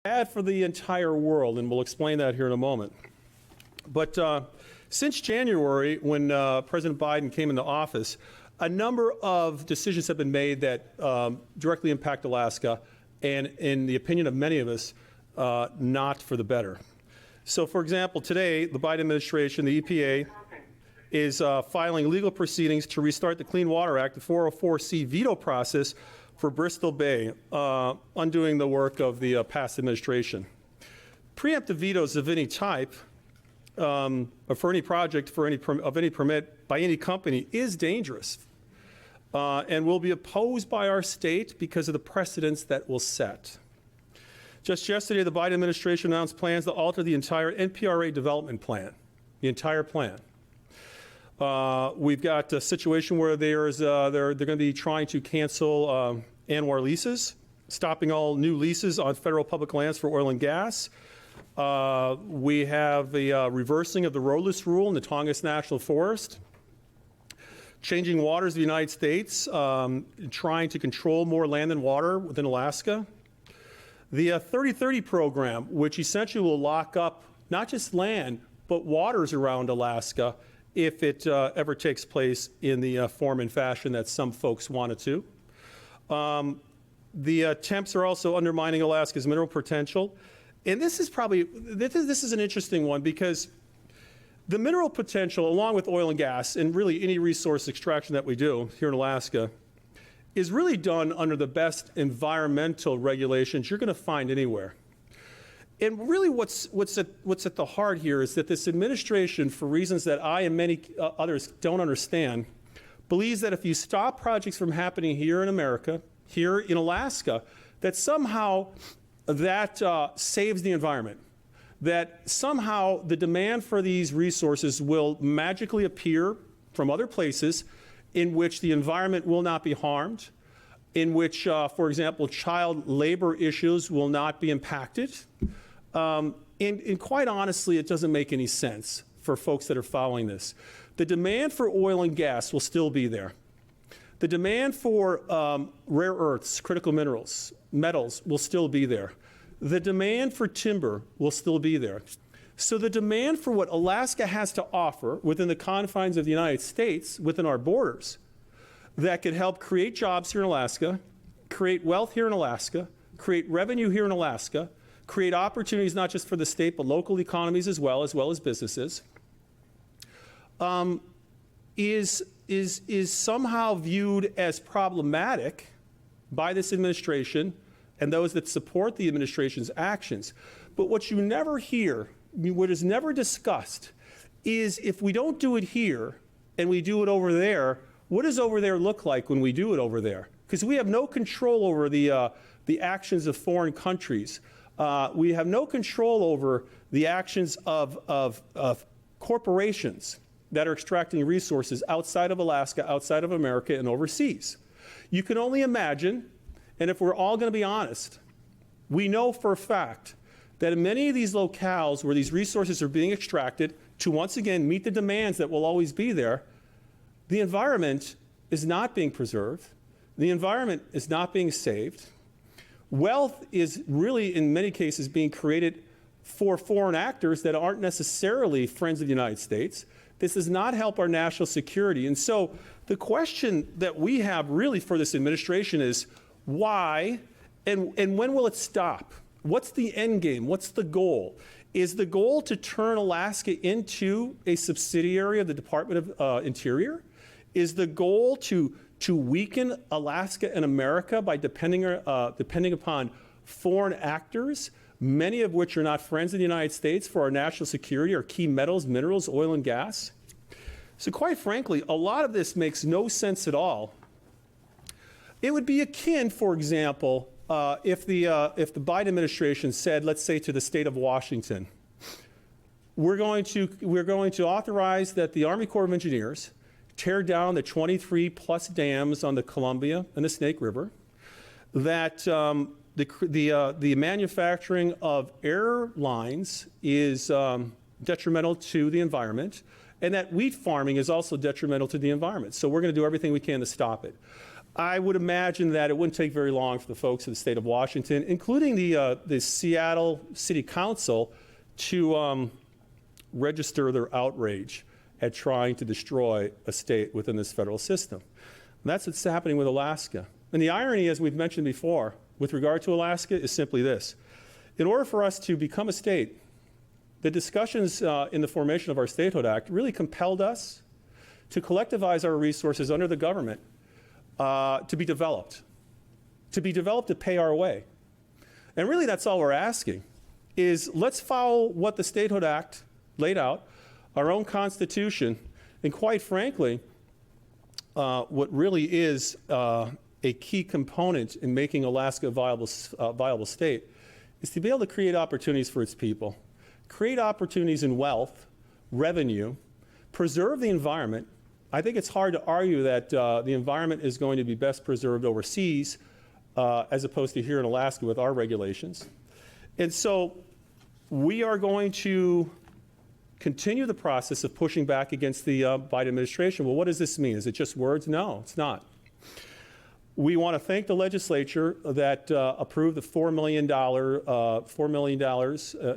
bad for the entire world, and we'll explain that here in a moment. But since January, when President Biden came into office, a number of decisions have been made that directly impact Alaska, and in the opinion of many of us, not for the better. So, for example, today, the Biden administration, the EPA, is filing legal proceedings to restart the Clean Water Act, the 404C veto process for Bristol Bay, undoing the work of the past administration. Preemptive vetoes of any type, or for any project, of any permit by any company, is dangerous, and will be opposed by our state because of the precedents that will set. Just yesterday, the Biden administration announced plans to alter the entire NPRA development plan, the entire plan. We've got a situation where they're going to be trying to cancel ANWR leases, stopping all new leases on federal public lands for oil and gas. We have the reversing of the roadless rule in the Tongass National Forest, changing waters of the United States, trying to control more land and water within Alaska. The 3030 program, which essentially will lock up not just land, but waters around Alaska if it ever takes place in the form and fashion that some folks want it to. The attempts are also undermining Alaska's mineral potential. And this is an interesting one, because the mineral potential, along with oil and gas, and really any resource extraction that we do here in Alaska, is really done under the best environmental regulations you're going to find anywhere. And really what's at the heart here is that this administration, for reasons that I and many others don't understand, believes that if you stop projects from happening here in America, here in Alaska, that somehow that saves the environment, that somehow the demand for these resources will magically appear from other places in which the environment will not be harmed, in which, for example, child labor issues will not be impacted. And quite honestly, it doesn't make any sense for folks that are following this. The demand for oil and gas will still be there. The demand for rare earths, critical minerals, metals will still be there. The demand for timber will still be there. So the demand for what Alaska has to offer within the confines of the United States, within our borders, that could help create jobs here in Alaska, create wealth here in Alaska, create revenue here in Alaska, create opportunities not just for the state but local economies as well as businesses, is somehow viewed as problematic by this administration and those that support the administration's actions. But what you never hear, what is never discussed, is if we don't do it here and we do it over there, what does over there look like when we do it over there? Because we have no control over the actions of foreign countries. We have no control over the actions of corporations that are extracting resources outside of Alaska, outside of America, and overseas. You can only imagine, and if we're all going to be honest, we know for a fact that in many of these locales where these resources are being extracted to once again meet the demands that will always be there, the environment is not being preserved. The environment is not being saved. Wealth is really, in many cases, being created for foreign actors that aren't necessarily friends of the United States. This does not help our national security. And so the question that we have really for this administration is why and when will it stop? What's the end game? What's the goal? Is the goal to turn Alaska into a subsidiary of the Department of Interior? Is the goal to weaken Alaska and America by depending upon foreign actors, many of which are not friends of the United States, for our national security, our key metals, minerals, oil and gas? So quite frankly, a lot of this makes no sense at all. It would be akin, for example, if the Biden administration said, let's say to the state of Washington, we're going to authorize that the Army Corps of Engineers tear down the 23 plus dams on the Columbia and the Snake River, that the manufacturing of airlines is detrimental to the environment, and that wheat farming is also detrimental to the environment. So we're going to do everything we can to stop it. I would imagine that it wouldn't take very long for the folks in the state of Washington, including the Seattle City Council, to register their outrage at trying to destroy a state within this federal system. And that's what's happening with Alaska. And the irony, as we've mentioned before, with regard to Alaska is simply this. In order for us to become a state, the discussions in the formation of our Statehood Act really compelled us to collectivize our resources under the government to be developed to pay our way. And really that's all we're asking is let's follow what the Statehood Act laid out, our own Constitution, and quite frankly, what really is a key component in making Alaska a viable state is to be able to create opportunities for its people, create opportunities in wealth, revenue, preserve the environment. I think it's hard to argue that the environment is going to be best preserved overseas as opposed to here in Alaska with our regulations. And so we are going to continue the process of pushing back against the Biden administration. Well, what does this mean? Is it just words? No, it's not. We want to thank the legislature that approved the $4 million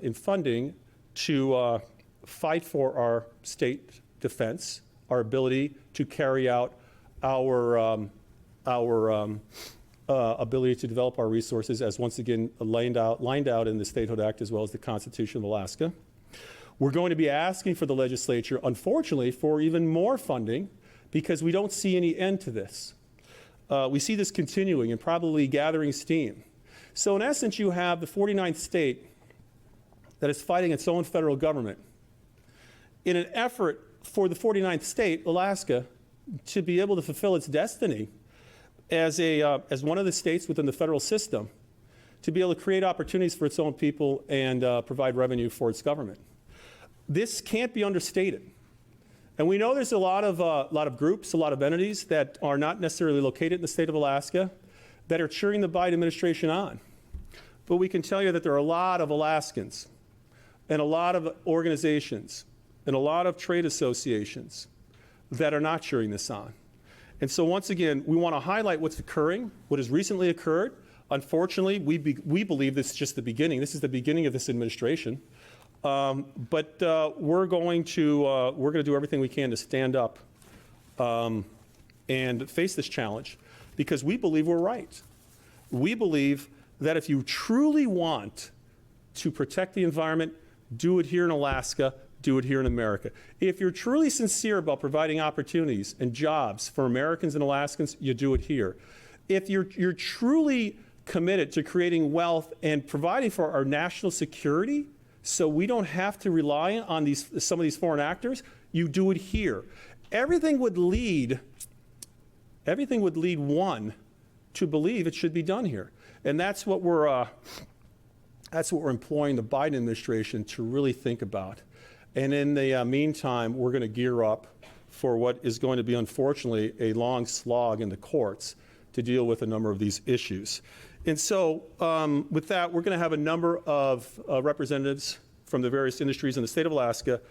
in funding to fight for our state defense, our ability to carry out our ability to develop our resources as once again lined out in the Statehood Act as well as the Constitution of Alaska. We're going to be asking for the legislature, unfortunately, for even more funding because we don't see any end to this. We see this continuing and probably gathering steam. So in essence, you have the 49th state that is fighting its own federal government in an effort for the 49th state, Alaska, to be able to fulfill its destiny as one of the states within the federal system, to be able to create opportunities for its own people and provide revenue for its government. This can't be understated. And we know there's a lot of groups, a lot of entities that are not necessarily located in the state of Alaska that are cheering the Biden administration on. But we can tell you that there are a lot of Alaskans and a lot of organizations and a lot of trade associations that are not cheering this on. And so once again, we want to highlight what's occurring, what has recently occurred. Unfortunately, we believe this is just the beginning. This is the beginning of this administration. But we're going to do everything we can to stand up and face this challenge because we believe we're right. We believe that if you truly want to protect the environment, do it here in Alaska, do it here in America. If you're truly sincere about providing opportunities and jobs for Americans and Alaskans, you do it here. If you're truly committed to creating wealth and providing for our national security, so we don't have to rely on some of these foreign actors, you do it here. Everything would lead one to believe it should be done here. And that's what we're employing the Biden administration to really think about. And in the meantime, we're going to gear up for what is going to be, unfortunately, a long slog in the courts to deal with a number of these issues. And so with that, we're going to have a number of representatives from the various industries in the state of Alaska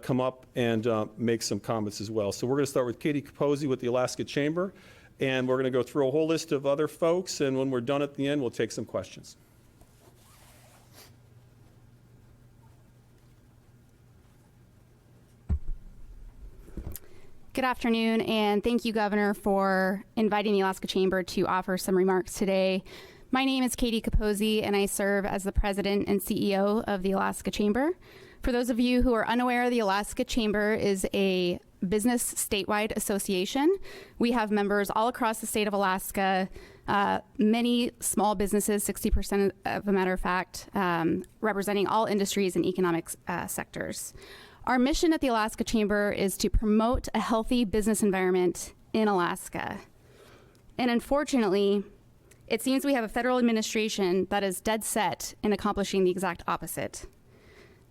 come up and make some comments as well. So we're going to start with Katie Capozzi with the Alaska Chamber, and we're going to go through a whole list of other folks, and when we're done at the end, we'll take some questions. Good afternoon, and thank you, Governor, for inviting the Alaska Chamber to offer some remarks today. My name is Katie Capozzi, and I serve as the President and CEO of the Alaska Chamber. For those of you who are unaware, the Alaska Chamber is a business statewide association. We have members all across the state of Alaska, many small businesses, 60% of a matter of fact, representing all industries and economic sectors. Our mission at the Alaska Chamber is to promote a healthy business environment in Alaska. And unfortunately, it seems we have a federal administration that is dead set in accomplishing the exact opposite.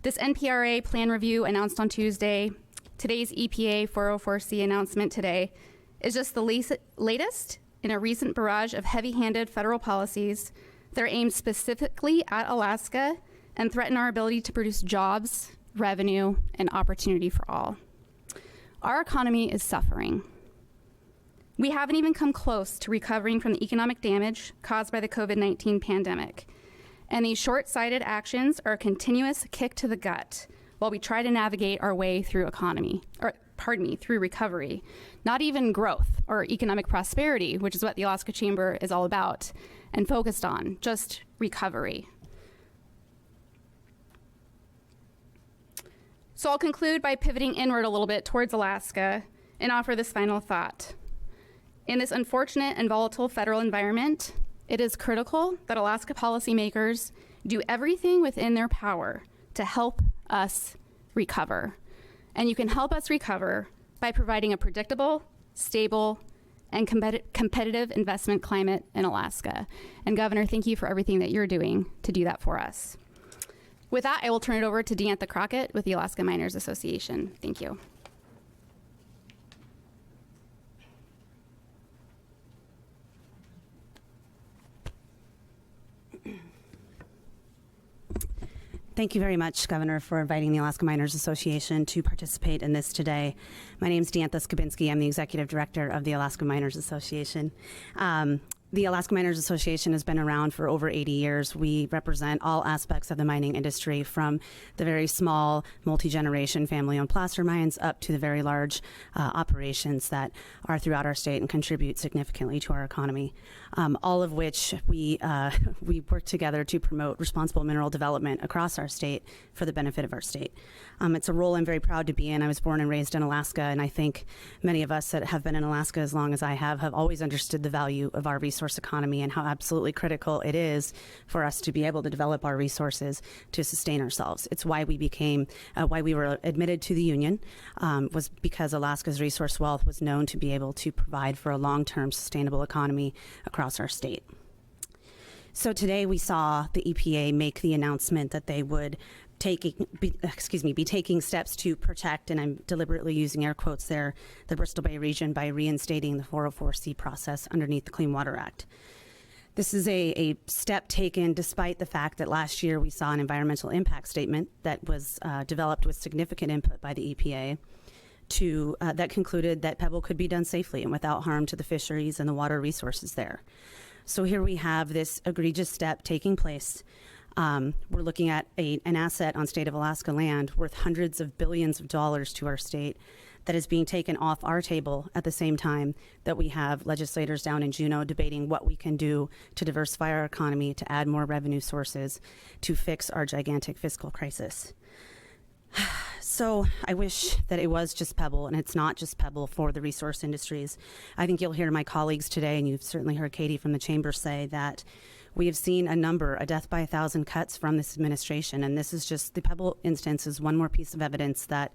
This NPRA plan review announced on Tuesday, today's EPA 404C announcement today, is just the latest in a recent barrage of heavy-handed federal policies that are aimed specifically at Alaska and threaten our ability to produce jobs, revenue, and opportunity for all. Our economy is suffering. We haven't even come close to recovering from the economic damage caused by the COVID-19 pandemic. And these short-sighted actions are a continuous kick to the gut while we try to navigate our way through through recovery. Not even growth or economic prosperity, which is what the Alaska Chamber is all about and focused on, just recovery. So I'll conclude by pivoting inward a little bit towards Alaska and offer this final thought. In this unfortunate and volatile federal environment, it is critical that Alaska policymakers do everything within their power to help us recover. And you can help us recover by providing a predictable, stable, and competitive investment climate in Alaska. And Governor, thank you for everything that you're doing to do that for us. With that, I will turn it over to Deantha Crockett with the Alaska Miners Association. Thank you. Thank you very much, Governor, for inviting the Alaska Miners Association to participate in this today. My name is Deantha Skabinski. I'm the Executive Director of the Alaska Miners Association. The Alaska Miners Association has been around for over 80 years. We represent all aspects of the mining industry, from the very small multi-generation family-owned placer mines up to the very large operations that are throughout our state and contribute significantly to our economy. All of which we work together to promote responsible mineral development across our state for the benefit of our state. It's a role I'm very proud to be in. I was born and raised in Alaska, and I think many of us that have been in Alaska as long as I have always understood the value of our resource economy and how absolutely critical it is for us to be able to develop our resources to sustain ourselves. It's why we were admitted to the union, was because Alaska's resource wealth was known to be able to provide for a long-term sustainable economy across our state. So today we saw the EPA make the announcement that they would be taking steps to protect, and I'm deliberately using air quotes there, the Bristol Bay region by reinstating the 404C process underneath the Clean Water Act. This is a step taken despite the fact that last year we saw an environmental impact statement that was developed with significant input by the EPA that concluded that Pebble could be done safely and without harm to the fisheries and the water resources there. So here we have this egregious step taking place. We're looking at an asset on state of Alaska land worth hundreds of billions of dollars to our state that is being taken off our table at the same time that we have legislators down in Juneau debating what we can do to diversify our economy, to add more revenue sources, to fix our gigantic fiscal crisis. So I wish that it was just Pebble, and it's not just Pebble for the resource industries. I think you'll hear my colleagues today, and you've certainly heard Katie from the chamber say that we have seen a death by 1,000 cuts from this administration, and this is just, the Pebble instance is one more piece of evidence that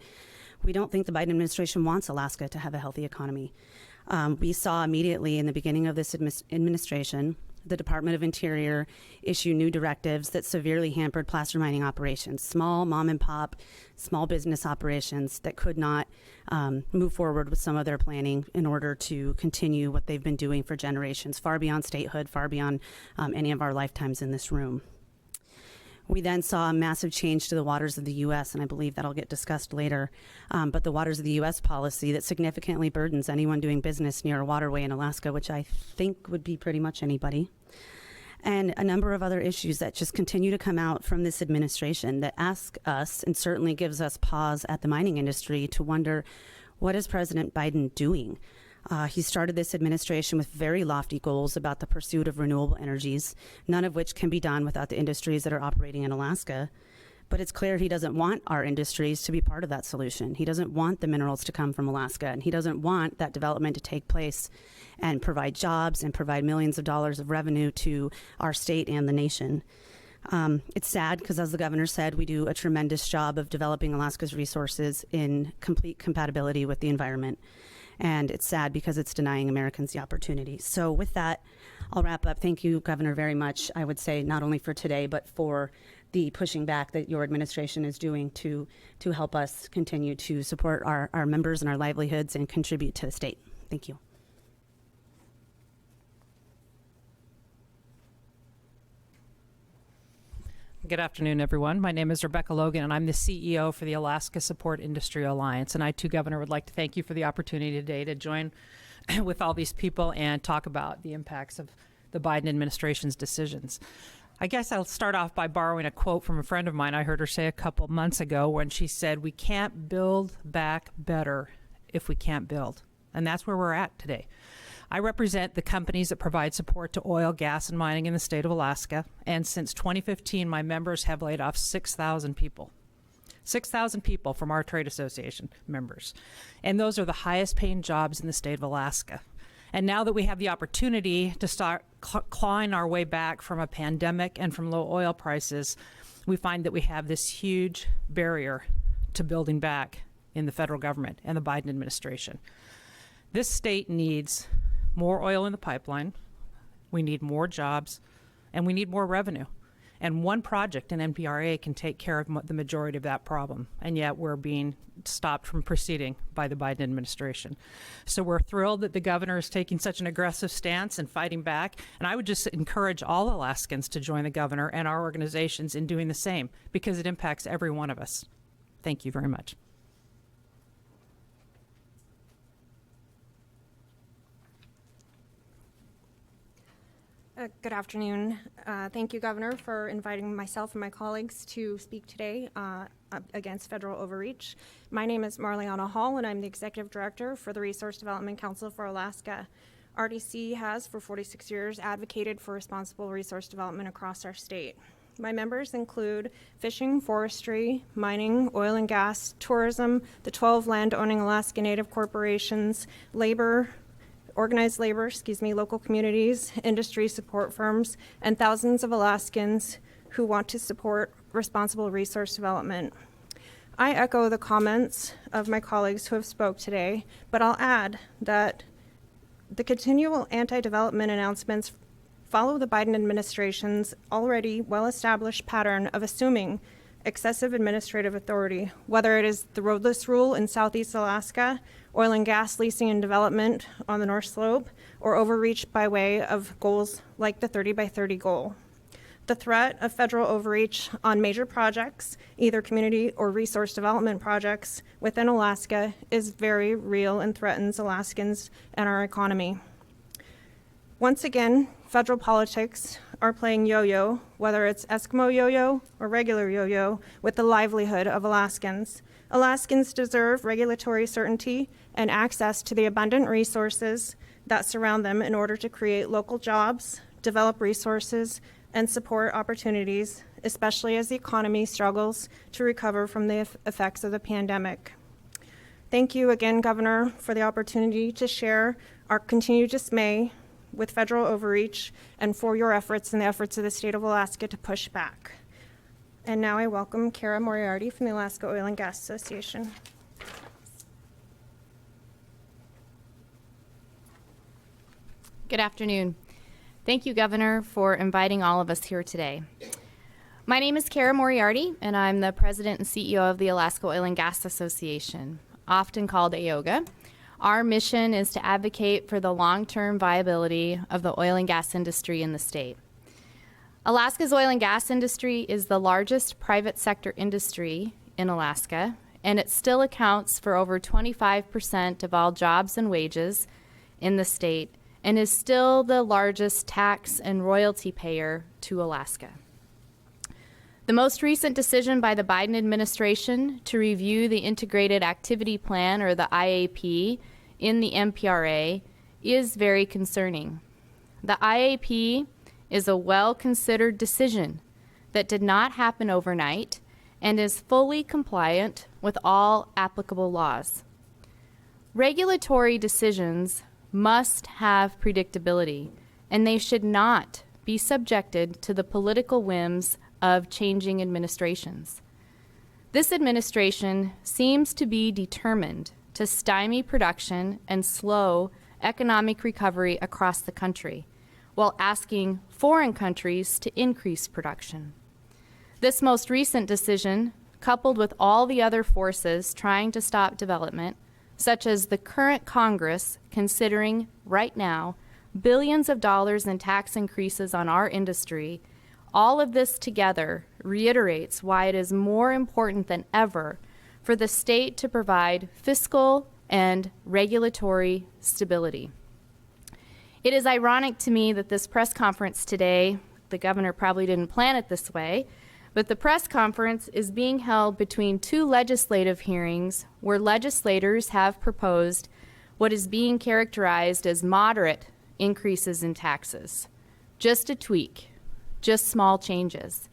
we don't think the Biden administration wants Alaska to have a healthy economy. We saw immediately in the beginning of this administration the Department of Interior issue new directives that severely hampered placer mining operations, small mom and pop, small business operations that could not move forward with some of their planning in order to continue what they've been doing for generations, far beyond statehood, far beyond any of our lifetimes in this room. We then saw a massive change to the waters of the U.S., and I believe that'll get discussed later. But the waters of the U.S. policy that significantly burdens anyone doing business near a waterway in Alaska, which I think would be pretty much anybody. And a number of other issues that just continue to come out from this administration that ask us, and certainly gives us pause at the mining industry to wonder, what is President Biden doing? He started this administration with very lofty goals about the pursuit of renewable energies, none of which can be done without the industries that are operating in Alaska. But it's clear he doesn't want our industries to be part of that solution. He doesn't want the minerals to come from Alaska, and he doesn't want that development to take place and provide jobs and provide millions of dollars of revenue to our state and the nation. It's sad because, as the governor said, we do a tremendous job of developing Alaska's resources in complete compatibility with the environment. And it's sad because it's denying Americans the opportunity. So with that, I'll wrap up. Thank you, Governor, very much. I would say not only for today, but for the pushing back that your administration is doing to help us continue to support our members and our livelihoods and contribute to the state. Thank you. Good afternoon, everyone. My name is Rebecca Logan, and I'm the CEO for the Alaska Support Industry Alliance. And I, too, Governor, would like to thank you for the opportunity today to join with all these people and talk about the impacts of the Biden administration's decisions. I guess I'll start off by borrowing a quote from a friend of mine. I heard her say a couple months ago when she said, "We can't build back better if we can't build." And that's where we're at today. I represent the companies that provide support to oil, gas, and mining in the state of Alaska. And since 2015, my members have laid off 6,000 people. 6,000 people from our trade association members. And those are the highest paying jobs in the state of Alaska. And now that we have the opportunity to start clawing our way back from a pandemic and from low oil prices, we find that we have this huge barrier to building back in the federal government and the Biden administration. This state needs more oil in the pipeline, we need more jobs, and we need more revenue. And one project in NPRA can take care of the majority of that problem, and yet we're being stopped from proceeding by the Biden administration. So we're thrilled that the governor is taking such an aggressive stance and fighting back, and I would just encourage all Alaskans to join the governor and our organizations in doing the same, because it impacts every one of us. Thank you very much. Good afternoon. Thank you, Governor, for inviting myself and my colleagues to speak today against federal overreach. My name is Marliana Hall, and I'm the Executive Director for the Resource Development Council for Alaska. RDC has, for 46 years, advocated for responsible resource development across our state. My members include fishing, forestry, mining, oil and gas, tourism, the 12 land-owning Alaska Native corporations, organized labor, local communities, industry support firms, and thousands of Alaskans who want to support responsible resource development. I echo the comments of my colleagues who have spoke today, but I'll add that the continual anti-development announcements follow the Biden administration's already well-established pattern of assuming excessive administrative authority, whether it is the roadless rule in Southeast Alaska, oil and gas leasing and development on the North Slope, or overreach by way of goals like the 30 by 30 goal. The threat of federal overreach on major projects, either community or resource development projects within Alaska, is very real and threatens Alaskans and our economy. Once again, federal politics are playing yo-yo, whether it's Eskimo yo-yo or regular yo-yo, with the livelihood of Alaskans. Alaskans deserve regulatory certainty and access to the abundant resources that surround them in order to create local jobs, develop resources, and support opportunities, especially as the economy struggles to recover from the effects of the pandemic. Thank you again, Governor, for the opportunity to share our continued dismay with federal overreach and for your efforts and the efforts of the state of Alaska to push back. And now I welcome Kara Moriarty from the Alaska Oil and Gas Association. Good afternoon. Thank you, Governor, for inviting all of us here today. My name is Kara Moriarty, and I'm the President and CEO of the Alaska Oil and Gas Association, often called AOGA. Our mission is to advocate for the long-term viability of the oil and gas industry in the state. Alaska's oil and gas industry is the largest private sector industry in Alaska, and it still accounts for over 25% of all jobs and wages in the state, and is still the largest tax and royalty payer to Alaska. The most recent decision by the Biden administration to review the Integrated Activity Plan, or the IAP, in the NPRA is very concerning. The IAP is a well-considered decision that did not happen overnight and is fully compliant with all applicable laws. Regulatory decisions must have predictability, and they should not be subjected to the political whims of changing administrations. This administration seems to be determined to stymie production and slow economic recovery across the country, while asking foreign countries to increase production. This most recent decision, coupled with all the other forces trying to stop development, such as the current Congress considering right now billions of dollars in tax increases on our industry, all of this together reiterates why it is more important than ever for the state to provide fiscal and regulatory stability. It is ironic to me that this press conference today, the governor probably didn't plan it this way, but the press conference is being held between two legislative hearings where legislators have proposed what is being characterized as moderate increases in taxes. Just a tweak, just small changes.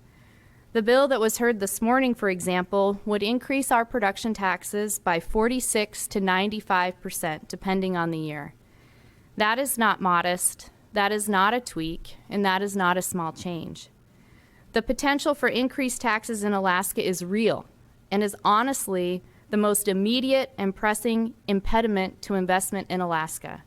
The bill that was heard this morning, for example, would increase our production taxes by 46 to 95%, depending on the year. That is not modest, that is not a tweak, and that is not a small change. The potential for increased taxes in Alaska is real and is honestly the most immediate and pressing impediment to investment in Alaska.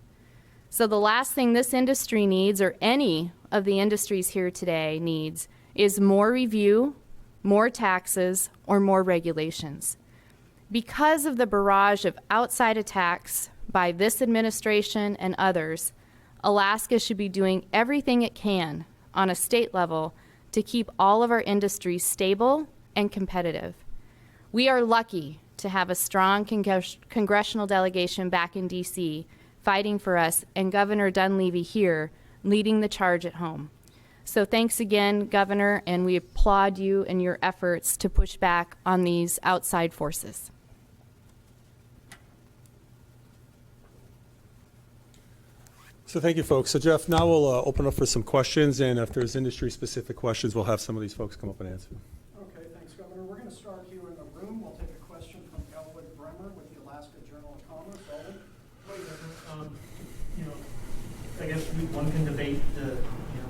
So the last thing this industry needs, or any of the industries here today needs, is more review, more taxes, or more regulations. Because of the barrage of outside attacks by this administration and others, Alaska should be doing everything it can on a state level to keep all of our industries stable and competitive. We are lucky to have a strong congressional delegation back in DC fighting for us, and Governor Dunleavy here leading the charge at home. So thanks again, Governor, and we applaud you and your efforts to push back on these outside forces. So thank you, folks. So Jeff, now we'll open up for some questions, and if there's industry-specific questions, we'll have some of these folks come up and answer. Okay, thanks, Governor. We're going to start here in the room. We'll take a question from Elwood Bremer with the Alaska Journal of Commerce. Elwood? I guess one can debate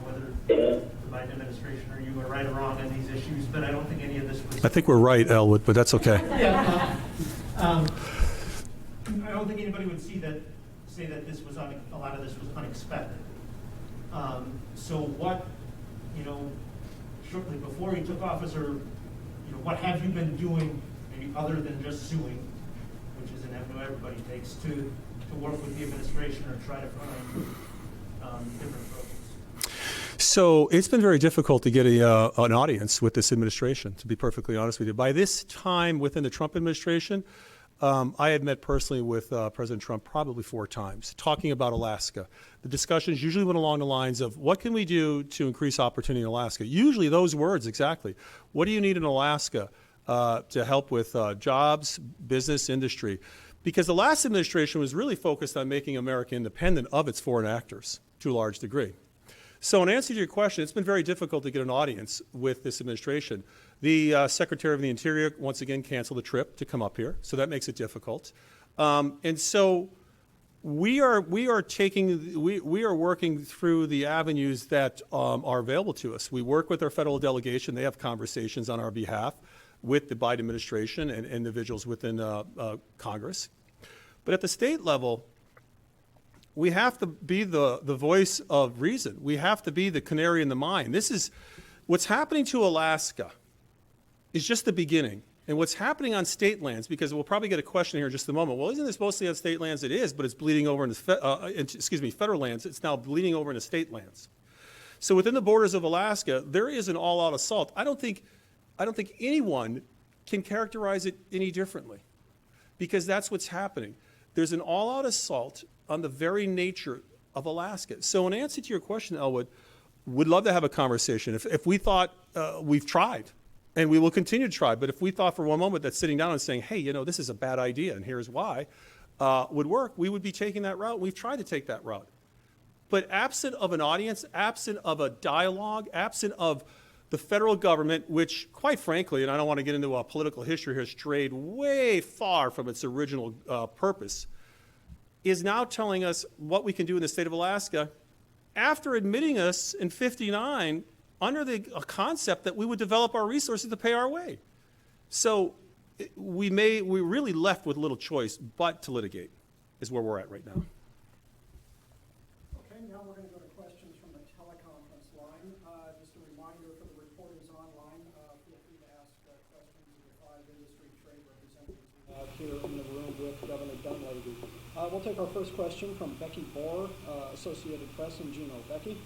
whether the Biden administration or you are right or wrong on these issues, but I don't think any of this was. I think we're right, Elwood, but that's okay. Yeah. I don't think anybody would say that this was a lot of this was unexpected. So what, shortly before you took office, or what have you been doing, maybe other than just suing, which is an avenue everybody takes, to work with the administration or try to find different approaches? So it's been very difficult to get an audience with this administration, to be perfectly honest with you. By this time within the Trump administration, I had met personally with President Trump probably 4 times, talking about Alaska. The discussions usually went along the lines of, what can we do to increase opportunity in Alaska? Usually those words, exactly. What do you need in Alaska to help with jobs, business, industry? Because the last administration was really focused on making America independent of its foreign actors to a large degree. So in answer to your question, it's been very difficult to get an audience with this administration. The Secretary of the Interior, once again, canceled the trip to come up here, so that makes it difficult. And so we are working through the avenues that are available to us. We work with our federal delegation. They have conversations on our behalf with the Biden administration and individuals within Congress. But at the state level, we have to be the voice of reason. We have to be the canary in the mine. This is what's happening to Alaska is just the beginning. And what's happening on state lands, because we'll probably get a question here in just a moment. Well, isn't this mostly on state lands? It is, but it's bleeding over into federal lands. It's now bleeding over into state lands. So within the borders of Alaska, there is an all-out assault. I don't think anyone can characterize it any differently, because that's what's happening. There's an all-out assault on the very nature of Alaska. So in answer to your question, Elwood, would love to have a conversation. If we thought we've tried, and we will continue to try, but if we thought for one moment that sitting down and saying, hey, this is a bad idea and here's why, would work, we would be taking that route. We've tried to take that route. But absent of an audience, absent of a dialogue, absent of the federal government, which quite frankly, and I don't want to get into a political history here, strayed way far from its original purpose, is now telling us what we can do in the state of Alaska after admitting us in '59 under the concept that we would develop our resources to pay our way. So we really left with little choice but to litigate is where we're at right now. Okay, now we're going to go to questions from the teleconference line. Just a reminder for the reporters online, feel free to ask questions of the 5 industry trade representatives we have here in the room with Governor Dunleavy. We'll take our first question from Becky Bohr, Associated Press in Juneau. Becky?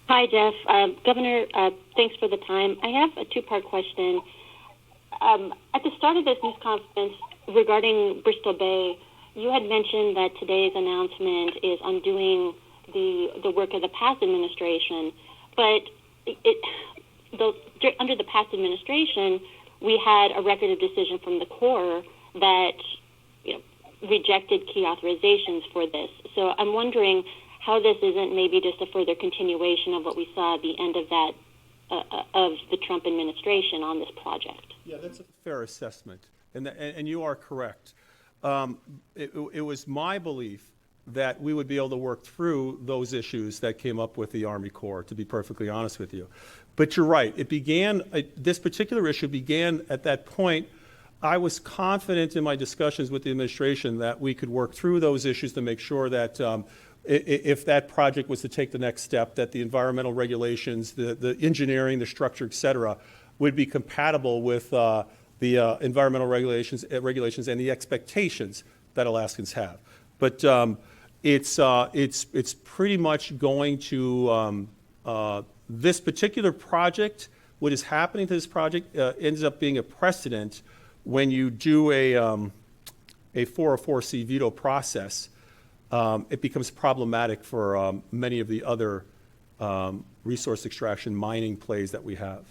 Hi, Jeff. Governor, thanks for the time. I have a 2-part question. At the start of this news conference, regarding Bristol Bay, you had mentioned that today's announcement is undoing the work of the past administration, but under the past administration, we had a record of decision from the Corps that rejected key authorizations for this. So I'm wondering how this isn't maybe just a further continuation of what we saw at the end of that of the Trump administration on this project. Yeah, that's a fair assessment, and you are correct. It was my belief that we would be able to work through those issues that came up with the Army Corps, to be perfectly honest with you. But you're right, it began, this particular issue began at that point. I was confident in my discussions with the administration that we could work through those issues to make sure that if that project was to take the next step, that the environmental regulations, the engineering, the structure, et cetera, would be compatible with the environmental regulations and the expectations that Alaskans have. But it's pretty much going to this particular project. What is happening to this project ends up being a precedent when you do a 404C veto process. It becomes problematic for many of the other resource extraction mining plays that we have.